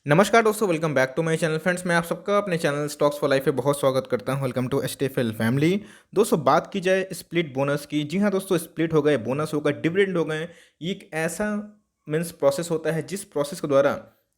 नमस्कार दोस्तों, welcome back to my channel. Friends, मैं आप सबका अपने चैनल स्टॉक्स फॉर लाइफ पे बहुत स्वागत करता हूं। Welcome to STFL family. दोस्तों, बात की जाए स्प्लिट बोनस की। जी हाँ दोस्तों, स्प्लिट हो गए, बोनस हो गए, डिविडेंड हो गए। ये एक ऐसा मीन्स प्रोसेस होता है जिस प्रोसेस के द्वारा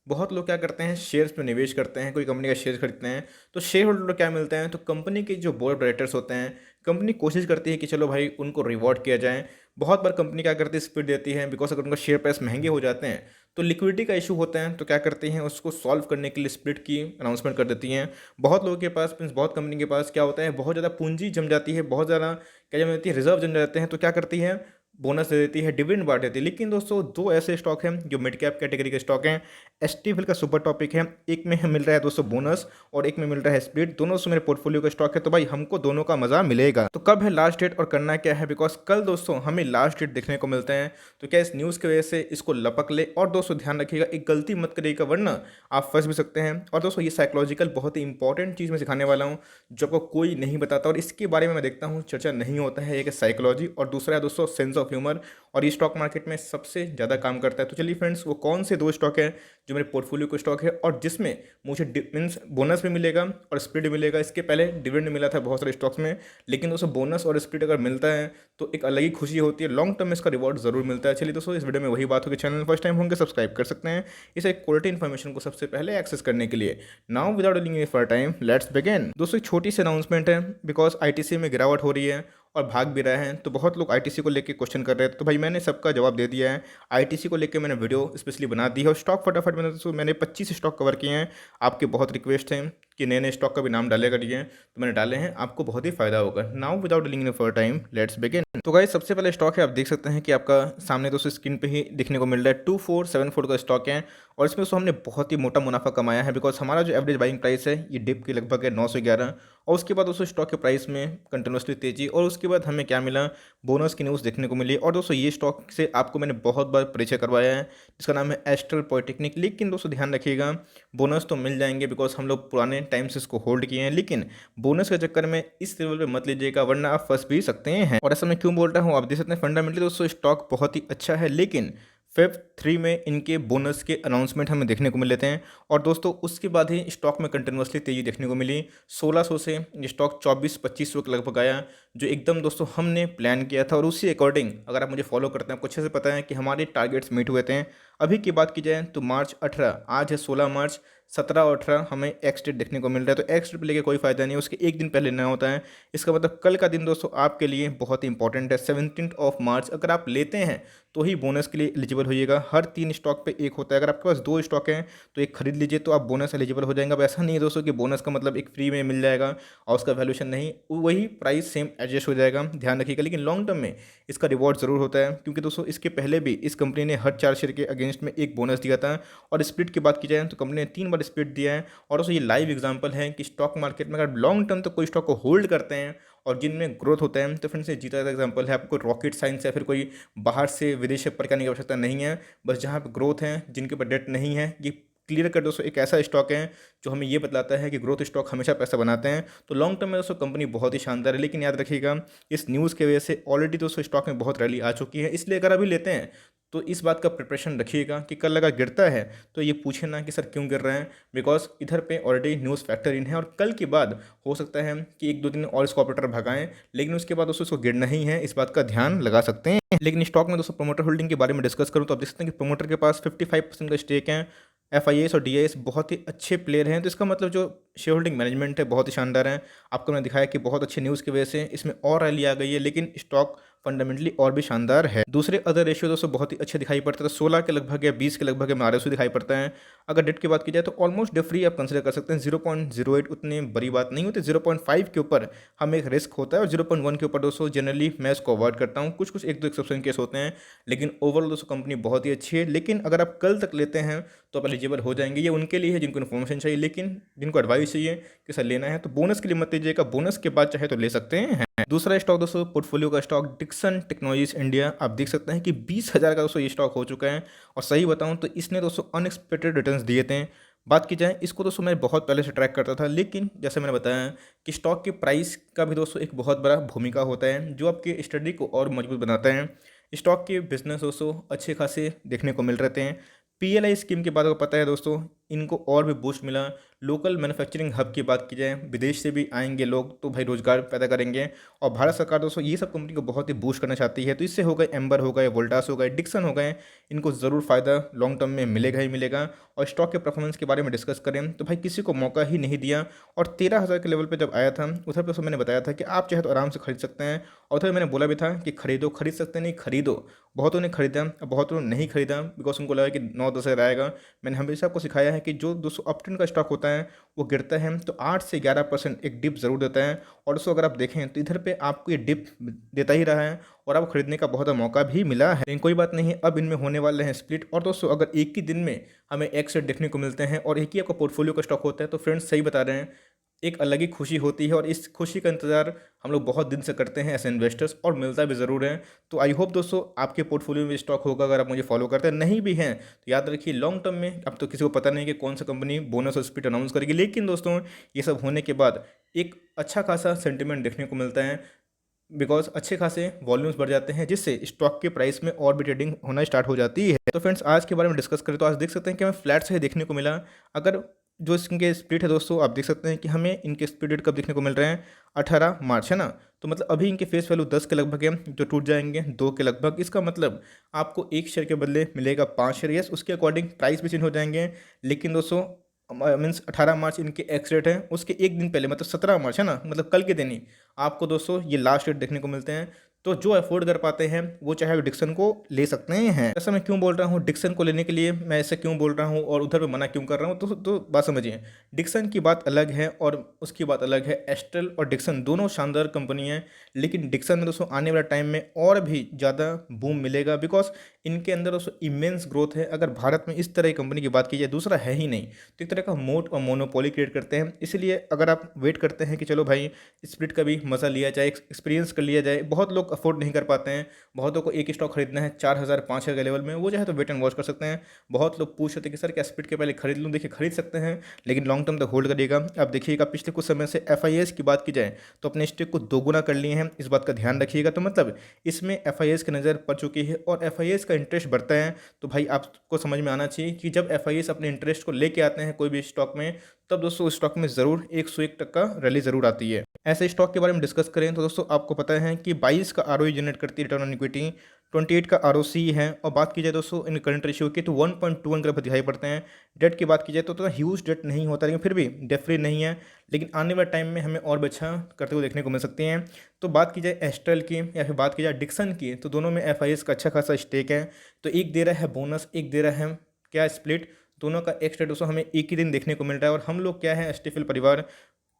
बहुत लोग क्या करते हैं, शेयर्स में निवेश करते हैं, कोई कंपनी का शेयर खरीदते हैं। तो शेयर होल्डर को क्या मिलता है, तो कंपनी के जो बोर्ड ऑफ डायरेक्टर्स होते हैं, कंपनी कोशिश करती है कि चलो भाई उनको रिवॉर्ड किया जाए। बहुत बार कंपनी क्या करती है, स्प्लिट देती है, बिकॉज अगर उनका शेयर प्राइस महंगे हो जाते हैं तो लिक्विडिटी का इशू होता है। तो क्या करती हैं, उसको सॉल्व करने के लिए स्प्लिट की अनाउंसमेंट कर देती हैं। बहुत लोगों के पास मीन्स बहुत कंपनी के पास क्या होता है, बहुत ज़्यादा पूंजी जम जाती है, बहुत ज़्यादा क्या जम जाती है, रिजर्व जम जाते हैं। तो क्या करती है, बोनस दे देती है, डिविडेंड बांट देती है। लेकिन दोस्तों, दो ऐसे स्टॉक हैं जो मिड कैप कैटेगरी के स्टॉक हैं। एसटीएफएल का सुपर टॉपिक है, एक में मिल रहा है दोस्तों बोनस और एक में मिल रहा है स्प्लिट। दोनों से मेरे पोर्टफोलियो का स्टॉक है, तो भाई हमको दोनों का मजा मिलेगा। तो कब है लास्ट डेट और करना क्या है, बिकॉज कल दोस्तों हमें लास्ट डेट देखने को मिलते हैं। तो क्या इस न्यूज़ की वजह से इसको लपक ले। और दोस्तों ध्यान रखिएगा, एक गलती मत करिएगा वरना आप फंस भी सकते हैं। और दोस्तों, ये साइकोलॉजिकल बहुत ही इंपॉर्टेंट चीज़ मैं सिखाने वाला हूँ जो आपको कोई नहीं बताता और इसके बारे में मैं देखता हूँ चर्चा नहीं होता है। एक साइकोलॉजी और दूसरा है दोस्तों सेंस ऑफ ह्यूमर, और ये स्टॉक मार्केट में सबसे ज़्यादा काम करता है। तो चलिए फ्रेंड्स, वो कौन से दो स्टॉक हैं जो मेरे पोर्टफोलियो को स्टॉक है और जिसमें मुझे मीन्स बोनस भी मिलेगा और स्प्लिट भी मिलेगा। इसके पहले डिविडेंड मिला था बहुत सारे स्टॉक्स में, लेकिन दोस्तों बोनस और स्प्लिट अगर मिलता है तो एक अलग ही खुशी होती है, लॉन्ग टर्म में इसका रिवॉर्ड जरूर मिलता है। चलिए दोस्तों, इस वीडियो में वही बात होगी। चैनल फर्स्ट टाइम होंगे सब्सक्राइब कर सकते हैं इसे क्वालिटी इन्फॉर्मेशन को सबसे पहले एक्सेस करने के लिए। Now without delaying for time, let's begin. दोस्तों, एक छोटी सी अनाउंसमेंट है, बिकॉज आईटीसी में गिरावट हो रही है और भाग भी रहे हैं। तो बहुत लोग आईटीसी को लेकर क्वेश्चन कर रहे थे, तो भाई मैंने सबका जवाब दे दिया है। आईटीसी को लेकर मैंने वीडियो स्पेशली बना दी है और स्टॉक फटाफट मैंने 25 स्टॉक कवर किए हैं। आपके बहुत रिक्वेस्ट हैं कि नए नए स्टॉक का भी नाम डाले करिए, तो मैंने डाले हैं, आपको बहुत ही फायदा होगा। Now without delaying for time, let's begin. तो गाइस, सबसे पहले स्टॉक है, आप देख सकते हैं कि आपका सामने दोस्तों स्क्रीन पे ही दिखने को मिल रहा है। 2474 का स्टॉक है और इसमें दोस्तों हमने बहुत ही मोटा मुनाफा कमाया है, बिकॉज हमारा जो एवरेज बाइंग प्राइस है ये डिप की लगभग है 911। और उसके बाद दोस्तों स्टॉक के प्राइस में कंटिन्यूसली तेजी, और उसके बाद हमें क्या मिला, बोनस की न्यूज़ देखने को मिली। और दोस्तों ये स्टॉक से आपको मैंने बहुत बार परिचय करवाया है, जिसका नाम है एस्ट्रल पॉलिटेक्निक। लेकिन दोस्तों ध्यान रखिएगा, बोनस तो मिल जाएंगे बिकॉज हम लोग पुराने टाइम से इसको होल्ड किए हैं, लेकिन बोनस के चक्कर में इस लेवल पे मत लीजिएगा वरना आप फंस भी सकते हैं। और ऐसा मैं क्यों बोल रहा हूँ, आप देख सकते हैं फंडामेंटली दोस्तों स्टॉक बहुत ही अच्छा है, लेकिन फेब 3 में इनके बोनस के अनाउंसमेंट हमें देखने को मिले थे। और दोस्तों उसके बाद ही स्टॉक में कंटिन्यूसली तेजी देखने को मिली। 1600 से ये स्टॉक 2400-2500 के लगभग आया, जो एकदम दोस्तों हमने प्लान किया था। और उसी अकॉर्डिंग अगर आप मुझे फॉलो करते हैं, आपको अच्छे से पता है कि हमारे टारगेट्स मीट हुए थे। अभी की बात की जाए तो मार्च 18, आज है 16 मार्च, 17 और 18 हमें एक्स डेट देखने को मिल रहा है। तो एक्स डेट पर लेके कोई फायदा नहीं है, उसके एक दिन पहले लेना होता है। इसका मतलब कल का दिन दोस्तों आपके लिए बहुत ही इंपॉर्टेंट है। 17 ऑफ मार्च अगर आप लेते हैं तो ही बोनस के लिए एलिजिबल होइएगा। हर 3 स्टॉक पे एक होता है, अगर आपके पास 2 स्टॉक हैं तो एक खरीद लीजिए तो आप बोनस एलिजिबल हो जाएंगे। अब ऐसा नहीं है दोस्तों कि बोनस का मतलब एक फ्री में मिल जाएगा और उसका वैल्यूशन नहीं, वही प्राइस सेम एडजस्ट हो जाएगा, ध्यान रखिएगा। लेकिन लॉन्ग टर्म में इसका रिवॉर्ड ज़रूर होता है, क्योंकि दोस्तों इसके पहले भी इस कंपनी ने हर 4 शेयर के अगेंस्ट में एक बोनस दिया था। और स्प्लिट की बात की जाए तो कंपनी ने 3 बार स्प्लिट दिया है। और दोस्तों ये लाइव एग्जाम्पल है कि स्टॉक मार्केट में अगर लॉन्ग टर्म तक कोई स्टॉक को होल्ड करते हैं और जिनमें ग्रोथ होता है, तो फ्रेंड्स ये जीता जाता एग्जाम्पल है। आपको रॉकेट साइंस या फिर कोई बाहर से विदेश से पर करने की आवश्यकता नहीं है। बस जहाँ पे ग्रोथ है, जिनके ऊपर डेट नहीं है, ये क्लियर कर दोस्तों एक ऐसा स्टॉक है जो हमें ये बतलाता है कि ग्रोथ स्टॉक हमेशा पैसा बनाते हैं। तो लॉन्ग टर्म में दोस्तों कंपनी बहुत ही शानदार है। लेकिन याद रखिएगा, इस न्यूज़ की वजह से ऑलरेडी दोस्तों स्टॉक में बहुत रैली आ चुकी है, इसलिए अगर अभी लेते हैं तो इस बात का प्रिपरेशन रखिएगा कि कल अगर गिरता है तो ये पूछे ना कि सर क्यों गिर रहा है, बिकॉज इधर पे ऑलरेडी न्यूज़ फैक्टर इन है। और कल के बाद हो सकता है कि 1-2 दिन और इसको ऑपरेटर भगाएं, लेकिन उसके बाद दोस्तों इसको गिरना ही है, इस बात का ध्यान लगा सकते हैं। लेकिन स्टॉक में दोस्तों प्रोमोटर होल्डिंग के बारे में डिस्कस करूँ तो आप देख सकते हैं कि प्रोमोटर के पास 55% का स्टेक है। एफआईएस और डीआईएस बहुत ही अच्छे प्लेयर हैं, तो इसका मतलब जो शेयर होल्डिंग मैनेजमेंट है बहुत ही शानदार है। आपको मैंने दिखाया कि बहुत अच्छी न्यूज़ की वजह से इसमें और रैली आ गई है, लेकिन स्टॉक फंडामेंटली और भी शानदार है। दूसरे अदर रेशियो दोस्तों बहुत ही अच्छे दिखाई पड़ते हैं, तो 16 के लगभग या 20 के लगभग में आरएसओ दिखाई पड़ता है। अगर डेट की बात की जाए तो ऑलमोस्ट डेट फ्री आप कंसिडर कर सकते हैं। 0.08 उतनी बड़ी बात नहीं होती, 0.5 के ऊपर हमें एक रिस्क होता है और 0.1 के ऊपर दोस्तों जनरली मैं इसको अवॉइड करता हूँ। कुछ कुछ 1-2 एक्सेप्शन केस होते हैं, लेकिन ओवरऑल दोस्तों कंपनी बहुत ही अच्छी है। लेकिन अगर आप कल तक लेते हैं तो आप एलिजिबल हो जाएंगे। ये उनके लिए है जिनको इन्फॉर्मेशन चाहिए, लेकिन जिनको एडवाइस चाहिए कि सर लेना है तो बोनस के लिए मत लीजिएगा, बोनस के बाद चाहे तो ले सकते हैं। दूसरा स्टॉक दोस्तों पोर्टफोलियो का स्टॉक डिक्सन टेक्नोलॉजीज इंडिया। आप देख सकते हैं कि 20,000 का दोस्तों ये स्टॉक हो चुका है। और सही बताऊं तो इसने दोस्तों अनएक्सपेक्टेड रिटर्न्स दिए थे। बात की जाए इसको दोस्तों मैं बहुत पहले से ट्रैक करता था, लेकिन जैसे मैंने बताया कि स्टॉक के प्राइस का भी दोस्तों एक बहुत बड़ा भूमिका होता है जो आपके स्टडी को और मजबूत बनाता है। स्टॉक के बिजनेस दोस्तों अच्छे खासे देखने को मिल रहे हैं। पीएलआई स्कीम के बाद आपको पता है दोस्तों इनको और भी बूस्ट मिला। लोकल मैन्युफैक्चरिंग हब की बात की जाए, विदेश से भी आएंगे लोग तो भाई रोजगार पैदा करेंगे। और भारत सरकार दोस्तों ये सब कंपनी को बहुत ही बूस्ट करना चाहती है। तो इससे हो गए एम्बर हो गए, वोल्टास हो गए, डिक्सन हो गए, इनको ज़रूर फ़ायदा लॉन्ग टर्म में मिलेगा ही मिलेगा। और स्टॉक के परफॉर्मेंस के बारे में डिस्कस करें तो भाई किसी को मौका ही नहीं दिया। और 13,000 के लेवल पे जब आया था उधर पे मैंने बताया था कि आप चाहे तो आराम से खरीद सकते हैं। और उधर मैंने बोला भी था कि खरीदो, खरीद सकते नहीं खरीदो। बहुतों ने खरीदा, बहुतों ने नहीं खरीदा बिकॉज उनको लगा कि 9-10 आएगा। मैंने हमेशा आपको सिखाया है कि जो दोस्तों अपट्रेंड का स्टॉक होता है वो गिरता है तो 8 से 11% एक डिप जरूर देता है। और दोस्तों अगर आप देखें तो इधर पे आपको ये डिप देता ही रहा है और आपको खरीदने का बहुत मौका भी मिला है। लेकिन कोई बात नहीं, अब इनमें होने वाले हैं स्प्लिट। और दोस्तों अगर एक ही दिन में हमें एक सेट देखने को मिलते हैं और एक ही आपका पोर्टफोलियो का स्टॉक होता है तो फ्रेंड्स सही बता रहे हैं, एक अलग ही खुशी होती है। और इस खुशी का इंतज़ार हम लोग बहुत दिन से करते हैं एज इन्वेस्टर्स, और मिलता भी ज़रूर है। तो आई होप दोस्तों आपके पोर्टफोलियो में स्टॉक होगा अगर आप मुझे फॉलो करते हैं। नहीं भी हैं तो याद रखिए लॉन्ग टर्म में अब तो किसी को पता नहीं कि कौन सा कंपनी बोनस और स्प्लिट अनाउंस करेगी, लेकिन दोस्तों ये सब होने के बाद एक अच्छा खासा सेंटिमेंट देखने को मिलता है बिकॉज अच्छे खासे वॉल्यूम्स बढ़ जाते हैं जिससे स्टॉक के प्राइस में और भी ट्रेडिंग होना स्टार्ट हो जाती है। तो फ्रेंड्स आज के बारे में डिस्कस करें तो आज देख सकते हैं कि हमें फ्लैट से देखने को मिला। अगर जो इनके स्प्लिट है दोस्तों आप देख सकते हैं कि हमें इनके स्प्लिट कब देखने को मिल रहे हैं, 18 मार्च है ना। तो मतलब अभी इनके फेस वैल्यू 10 के लगभग है जो टूट जाएंगे 2 के लगभग। इसका मतलब आपको एक शेयर के बदले मिलेगा 5 शेयर। यस उसके अकॉर्डिंग प्राइस भी चेंज हो जाएंगे। लेकिन दोस्तों मीन्स 18 मार्च इनके एक्स रेट है, उसके एक दिन पहले मतलब 17 मार्च है ना, मतलब कल के दिन ही आपको दोस्तों ये लास्ट रेट देखने को मिलते हैं। तो जो अफोर्ड कर पाते हैं वो चाहे डिक्सन को ले सकते हैं। ऐसा मैं क्यों बोल रहा हूँ, डिक्सन को लेने के लिए मैं ऐसे क्यों बोल रहा हूँ और उधर पे मना क्यों कर रहा हूँ, तो बात समझिए। डिक्सन की बात अलग है और उसकी बात अलग है। एस्ट्रल और डिक्सन दोनों शानदार कंपनी है, लेकिन डिक्सन में दोस्तों आने वाले टाइम में और भी ज़्यादा बूम मिलेगा बिकॉज इनके अंदर दोस्तों इमेंस ग्रोथ है। अगर भारत में इस तरह की कंपनी की बात की जाए दूसरा है ही नहीं, तो एक तरह का मोट और मोनोपोली क्रिएट करते हैं। इसलिए अगर आप वेट करते हैं कि चलो भाई स्प्लिट का भी मज़ा लिया जाए, एक्सपीरियंस कर लिया जाए, बहुत लोग अफोर्ड नहीं कर पाते हैं। बहुतों को एक स्टॉक खरीदना है 4,000 5,000 के लेवल में, वो चाहे तो वेट एंड वॉच कर सकते हैं। बहुत लोग पूछ रहे थे कि सर क्या स्प्लिट के पहले खरीद लूँ, देखिए खरीद सकते हैं लेकिन लॉन्ग टर्म तक होल्ड करिएगा। अब देखिएगा पिछले कुछ समय से एफ की बात की जाए तो अपने स्टेक को दोगुना कर लिए हैं, इस बात का ध्यान रखिएगा। तो मतलब इसमें एफ की नज़र पड़ चुकी है और एफ का इंटरेस्ट बढ़ता है। तो भाई आपको समझ में आना चाहिए कि जब एफ अपने इंटरेस्ट को लेके आते हैं कोई भी स्टॉक में, तब दोस्तों उस स्टॉक में ज़रूर 101% रैली ज़रूर आती है। ऐसे स्टॉक के बारे में डिस्कस करें तो दोस्तों आपको पता है कि 22 का आरओई जनरेट करती है रिटर्न ऑन इक्विटी, 28 का आरओसी है। और बात की जाए दोस्तों इन करंट रेशियो की तो 1.21 के लगभग दिखाई पड़ते हैं। डेट की बात की जाए तो उतना ह्यूज डेट नहीं होता, लेकिन फिर भी डेट फ्री नहीं है। लेकिन आने वाले टाइम में हमें और भी अच्छा करते हुए देखने को मिल सकती हैं। तो बात की जाए एस्ट्रल की या फिर बात की जाए डिक्सन की, तो दोनों में एफ का अच्छा खासा स्टेक है। तो एक दे रहा है बोनस, एक दे रहा है क्या स्प्लिट, दोनों का एक स्टेट दोस्तों हमें एक ही दिन देखने को मिल रहा है। और हम लोग क्या है एस्टेफिल परिवार,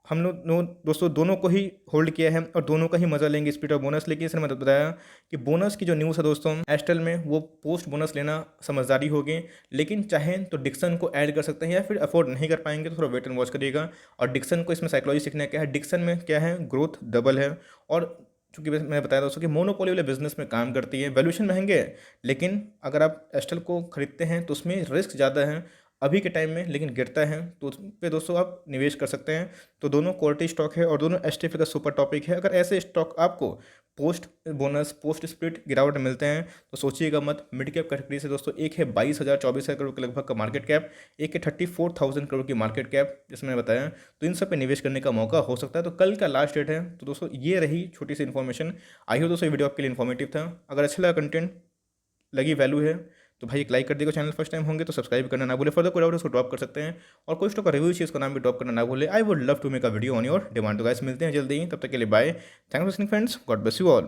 हम लोग दोस्तों दोनों को ही होल्ड किया है और दोनों का ही मज़ा लेंगे स्प्लिट और बोनस। लेकिन इसने मतलब बताया कि बोनस की जो न्यूज़ है दोस्तों एस्ट्रल में वो पोस्ट बोनस लेना समझदारी होगी, लेकिन चाहें तो डिक्सन को ऐड कर सकते हैं या फिर अफोर्ड नहीं कर पाएंगे तो थोड़ा वेट एंड वॉच करिएगा। और डिक्सन को इसमें साइकोलॉजी सीखना क्या है, डिक्सन में क्या है ग्रोथ डबल है। और चूंकि मैंने बताया दोस्तों कि मोनोपोली वाले बिजनेस में काम करती है, वैल्यूएशन महंगे है, लेकिन अगर आप एस्ट्रल को खरीदते हैं तो उसमें रिस्क ज़्यादा है अभी के टाइम में, लेकिन गिरता है तो उस पे दोस्तों आप निवेश कर सकते हैं। तो दोनों क्वालिटी स्टॉक है और दोनों एसटीएफ का सुपर टॉपिक है। अगर ऐसे स्टॉक आपको पोस्ट बोनस पोस्ट स्प्लिट गिरावट मिलते हैं तो सोचिएगा मत। मिड कैप कैटेगरी से दोस्तों एक है 22,000 24,000 करोड़ के लगभग का मार्केट कैप, एक है 34,000 करोड़ की मार्केट कैप जिसमें मैंने बताया। तो इन सब पे निवेश करने का मौका हो सकता है। तो कल का लास्ट डेट है। तो दोस्तों ये रही छोटी सी इन्फॉर्मेशन। आई हो दोस्तों ये वीडियो आपके लिए इन्फॉर्मेटिव था। अगर अच्छा लगा कंटेंट, लगी वैल्यू है तो भाई एक लाइक कर देगा। चैनल फर्स्ट टाइम होंगे तो सब्सक्राइब करना ना भूले। फर्दर कोई डाउट उसको ड्रॉप कर सकते हैं और कोई स्टॉक का रिव्यू चाहिए उसका नाम भी ड्रॉप करना ना भूले। I would love to make a video on your demand. तो गाइस मिलते हैं जल्दी ही, तब तक के लिए bye. Thanks for listening friends, God bless you all.